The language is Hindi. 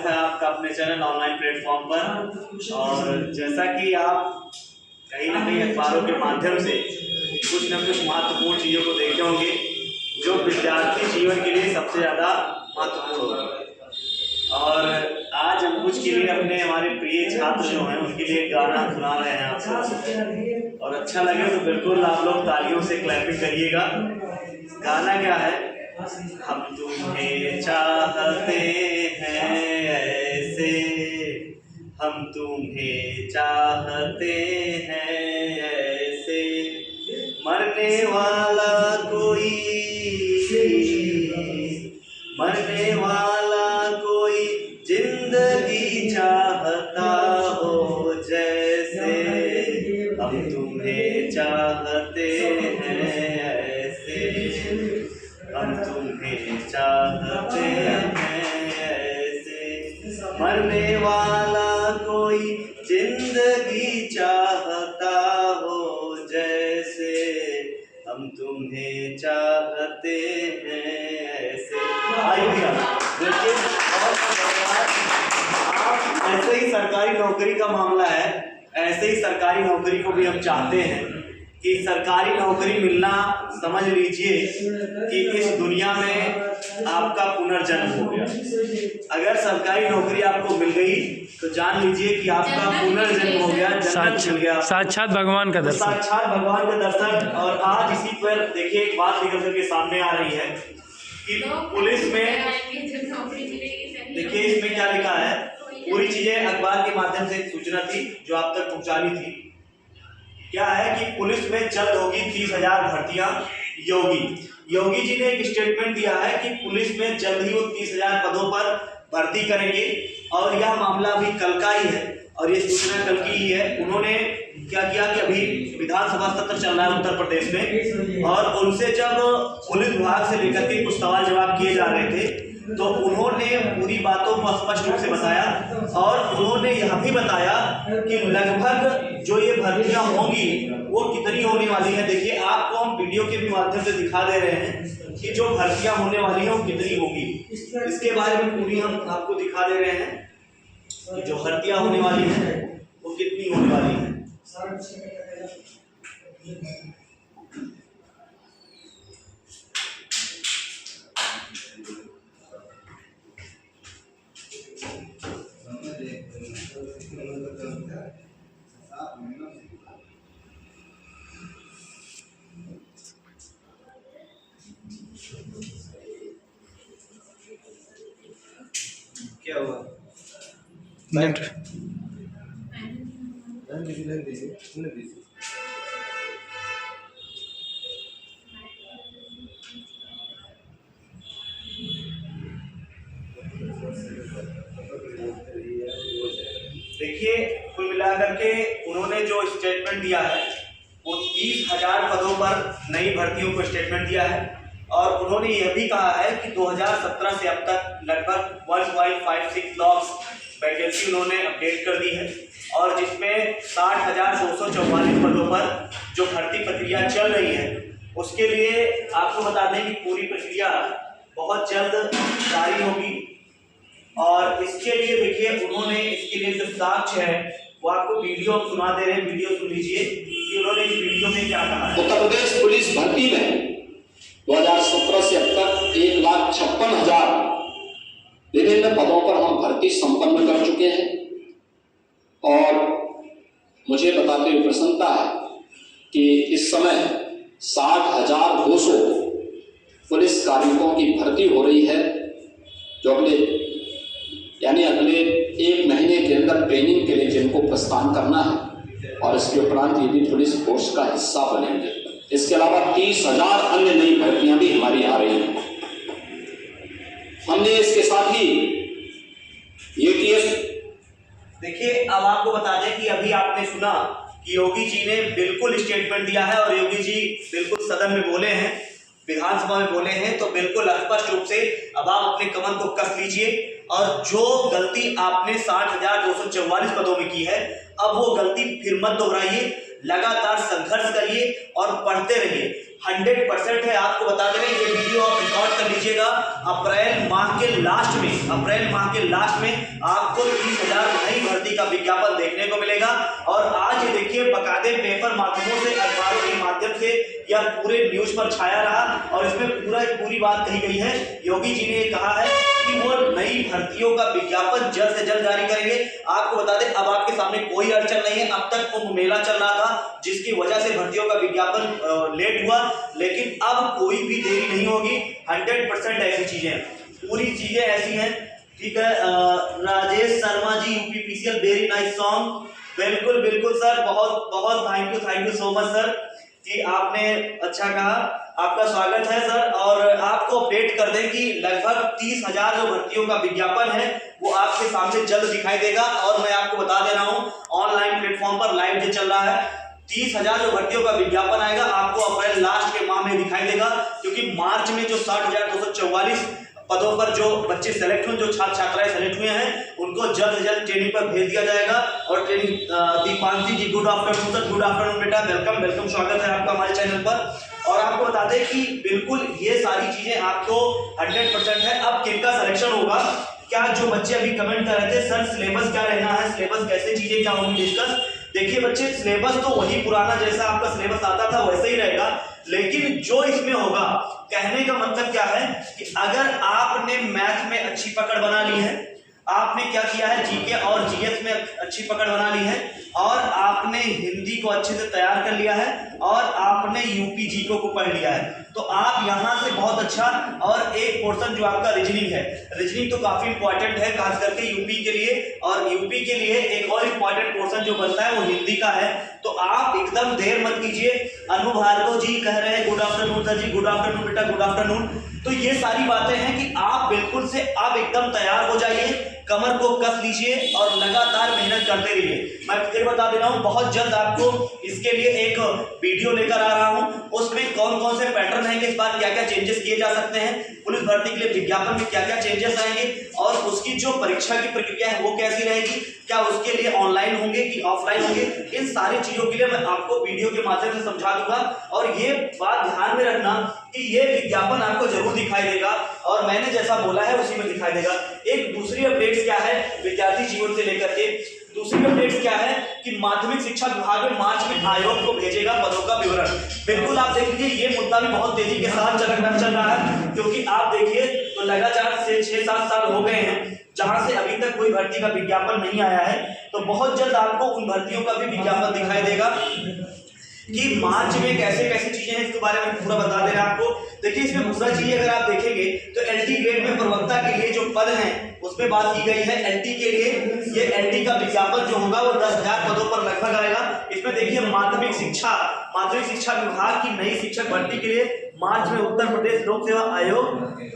स्वागत है आपका अपने चैनल ऑनलाइन प्लेटफॉर्म पर। और जैसा कि आप कहीं ना कहीं अखबारों के माध्यम से कुछ न कुछ महत्वपूर्ण चीज़ों को देखे होंगे जो विद्यार्थी जीवन के लिए सबसे ज़्यादा महत्वपूर्ण होगा। और आज हम कुछ के लिए अपने हमारे प्रिय छात्र जो हैं उनके लिए गाना सुना रहे हैं आपको, और अच्छा लगे तो बिल्कुल आप लोग तालियों से क्लैपिंग करिएगा। गाना क्या है? हम तुम्हें चाहते हैं ऐसे, हम तुम्हें चाहते हैं ऐसे, मरने वाला कोई जिंदगी चाहता हो जैसे, हम तुम्हें चाहते हैं ऐसे, हम तुम्हें चाहते हैं ऐसे, मरने वाला कोई जिंदगी चाहता हो जैसे, हम तुम्हें चाहते हैं ऐसे। देखिए, आप ऐसे ही सरकारी नौकरी का मामला है, ऐसे ही सरकारी नौकरी को भी हम चाहते हैं कि सरकारी नौकरी मिलना, समझ लीजिए कि इस दुनिया में आपका पुनर्जन्म हो गया। अगर सरकारी नौकरी आपको मिल गई तो जान लीजिए कि आपका पुनर्जन्म हो गया, जन्नत मिल गया, साक्षात भगवान का दर्शन, साक्षात भगवान का दर्शन। और आज इसी पर देखिए एक बात निकल करके सामने आ रही है कि पुलिस में, देखिए इसमें क्या लिखा है, पूरी चीजें अखबार के माध्यम से सूचना थी जो आप तक पहुंचानी थी। क्या है कि पुलिस में जल्द होगी 30,000 भर्तियां। योगी जी ने एक स्टेटमेंट दिया है कि पुलिस में जल्द ही वो 30,000 पदों पर भर्ती करेंगे, और यह मामला अभी कल का ही है और ये सूचना कल की ही है। उन्होंने क्या किया कि अभी विधानसभा सत्र चल रहा है उत्तर प्रदेश में, और उनसे जब पुलिस विभाग से लेकर के कुछ सवाल जवाब किए जा रहे थे तो उन्होंने पूरी बातों को स्पष्ट रूप से बताया, और उन्होंने यह भी बताया कि लगभग जो ये भर्तियां होंगी वो कितनी होने वाली है। देखिए आपको हम वीडियो के भी माध्यम से दिखा दे रहे हैं कि जो भर्तियां होने वाली हैं वो कितनी होगी। इसके बारे में पूरी हम आपको दिखा दे रहे हैं कि जो भर्तियां होने वाली हैं वो कितनी होने वाली है। क्या हुआ? देखिए कुल मिलाकर के उन्होंने जो स्टेटमेंट दिया है वो 30,000 पदों पर नई भर्तियों को स्टेटमेंट दिया है, और उन्होंने यह भी कहा है कि 2017 से अब तक लगभग 1.56 लाख वैकेंसी उन्होंने अपडेट कर दी है, और जिसमें 60,244 पदों पर जो भर्ती प्रक्रिया चल रही है उसके लिए आपको बता दें कि पूरी प्रक्रिया बहुत जल्द जारी होगी। और इसके लिए देखिए उन्होंने इसके लिए जो साक्ष्य है वो आपको वीडियो हम सुना दे रहे हैं, वीडियो सुन लीजिए कि उन्होंने इस वीडियो में क्या कहा है। उत्तर प्रदेश पुलिस भर्ती में 2017 से अब तक 1,56,000 विभिन्न पदों पर हम भर्ती संपन्न कर चुके हैं, और मुझे बताते हुए प्रसन्नता है कि इस समय 60,200 पुलिस कार्मिकों की भर्ती हो रही है, जो अगले 1 महीने के अंदर ट्रेनिंग के लिए जिनको प्रस्थान करना है, और इसके उपरांत ये भी पुलिस फोर्स का हिस्सा बनेंगे। इसके अलावा 30,000 अन्य नई भर्तियां भी हमारी आ रही हैं। हमने इसके साथ ही ATS, देखिए अब आपको बता दें कि अभी आपने सुना कि योगी जी ने बिल्कुल स्टेटमेंट दिया है, और योगी जी बिल्कुल सदन में बोले हैं, विधानसभा में बोले हैं, तो बिल्कुल स्पष्ट रूप से अब आप अपने कमर को कस लीजिए और जो गलती आपने 60,244 पदों में की है, अब वो गलती फिर मत दोहराइए, लगातार संघर्ष करिए और पढ़ते रहिए। 100% है, आपको बता दे रहे हैं, ये वीडियो आप रिकॉर्ड कर लीजिएगा। अप्रैल माह के लास्ट में आपको 30,000 नई भर्ती का विज्ञापन देखने को मिलेगा। और आज ये देखिए बकायदे पेपर माध्यमों से, अखबारों के माध्यम से या पूरे न्यूज पर छाया रहा और इसमें पूरी बात कही गई है। योगी जी ने ये कहा है कि वो नई भर्तियों का विज्ञापन जल्द से जल्द जारी करेंगे। आपको बता दें, अब आपके सामने कोई अड़चन नहीं है। अब तक कुंभ मेला चल रहा था जिसकी वजह से भर्तियों का विज्ञापन लेट हुआ, लेकिन अब कोई भी देरी नहीं होगी। 100% ऐसी चीजें, पूरी चीजें ऐसी हैं। ठीक है, Rajesh Sharma ji, UPPCL, very nice song. बिल्कुल बिल्कुल सर, बहुत बहुत thank you so much sir कि आपने अच्छा कहा। आपका स्वागत है सर। और आपको अपडेट कर दें कि लगभग 30,000 जो भर्तियों का विज्ञापन है वो आपके सामने जल्द दिखाई देगा। और मैं आपको बता दे रहा हूँ, ऑनलाइन प्लेटफॉर्म पर लाइव जो चल रहा है, 30,000 जो भर्तियों का विज्ञापन आएगा आपको अप्रैल लास्ट के माह में दिखाई देगा। क्योंकि मार्च में जो 60,244 पदों पर जो बच्चे सेलेक्ट हुए, जो छात्र छात्राएं सेलेक्ट हुए हैं, उनको जल्द से जल्द ट्रेनिंग पर भेज दिया जाएगा। और training, Deepanshi ji good afternoon sir. Good afternoon बेटा, वेलकम, स्वागत है आपका हमारे चैनल पर। और आपको बता दें कि बिल्कुल ये सारी चीजें आपको 100% है। अब किनका सिलेक्शन होगा, क्या जो बच्चे अभी कमेंट कर रहे थे सर सिलेबस क्या रहना है, सिलेबस कैसे चीजें क्या होंगी डिस्कस। देखिए बच्चे, सिलेबस तो वही पुराना जैसा आपका सिलेबस आता था वैसे ही रहेगा, लेकिन जो इसमें होगा, कहने का मतलब क्या है कि अगर आपने मैथ में अच्छी पकड़ बना ली है, आपने क्या किया है जीके और जीएस में अच्छी पकड़ बना ली है, और आपने हिंदी को अच्छे से तैयार कर लिया है, और आपने यूपी जीको को पढ़ लिया है, तो आप यहां से बहुत अच्छा। और एक पोर्शन जो आपका रीजनिंग है, रीजनिंग तो काफी इंपॉर्टेंट है खास करके यूपी के लिए। और यूपी के लिए एक और इंपॉर्टेंट पोर्शन जो बनता है वो हिंदी का है। तो आप एकदम देर मत कीजिए। अनु भार्गव जी कह रहे हैं गुड आफ्टरनून सर जी। गुड आफ्टरनून बेटा, गुड आफ्टरनून। तो ये सारी बातें हैं कि आप बिल्कुल से अब एकदम तैयार हो जाइए, कमर को कस लीजिए और लगातार मेहनत करते रहिए। मैं फिर बता दे रहा हूं, बहुत जल्द आपको इसके लिए एक वीडियो लेकर आ रहा हूं, उसमें कौन कौन से पैटर्न हैं, इस बार क्या क्या चेंजेस किए जा सकते हैं, पुलिस भर्ती के लिए विज्ञापन में क्या क्या चेंजेस आएंगे, और उसकी जो परीक्षा की प्रक्रिया है वो कैसी रहेगी, क्या उसके लिए ऑनलाइन होंगे कि ऑफलाइन होंगे, इन सारी चीजों के लिए मैं आपको वीडियो के माध्यम से समझा दूंगा। और ये बात ध्यान में रखना कि ये विज्ञापन आपको जरूर दिखाई देगा, और मैंने जैसा बोला है उसी में दिखाई देगा। एक दूसरी अपडेट क्या है विद्यार्थी जीवन से लेकर के, दूसरी अपडेट क्या है कि माध्यमिक शिक्षा विभाग में मार्च में आयोग को भेजेगा पदों का विवरण। बिल्कुल आप देख लीजिए, ये मुद्दा भी बहुत तेजी के साथ चल रहा है, क्योंकि आप देखिए तो लगातार से 6-7 साल हो गए हैं जहां से अभी तक कोई भर्ती का विज्ञापन नहीं आया है। तो बहुत जल्द आपको उन भर्तियों का भी विज्ञापन दिखाई देगा कि मार्च में कैसे कैसे चीजें हैं, इसके बारे में पूरा बता दे रहा आपको। देखिए इसमें दूसरा चीज अगर आप देखेंगे तो एलटी ग्रेड में प्रवक्ता के लिए जो पद हैं उसमें बात की गई है। एलटी के लिए ये एलटी का विज्ञापन जो होगा वो 10,000 पदों पर लगभग आएगा। इसमें देखिए माध्यमिक शिक्षा विभाग की नई शिक्षक भर्ती के लिए मार्च में उत्तर प्रदेश लोक सेवा आयोग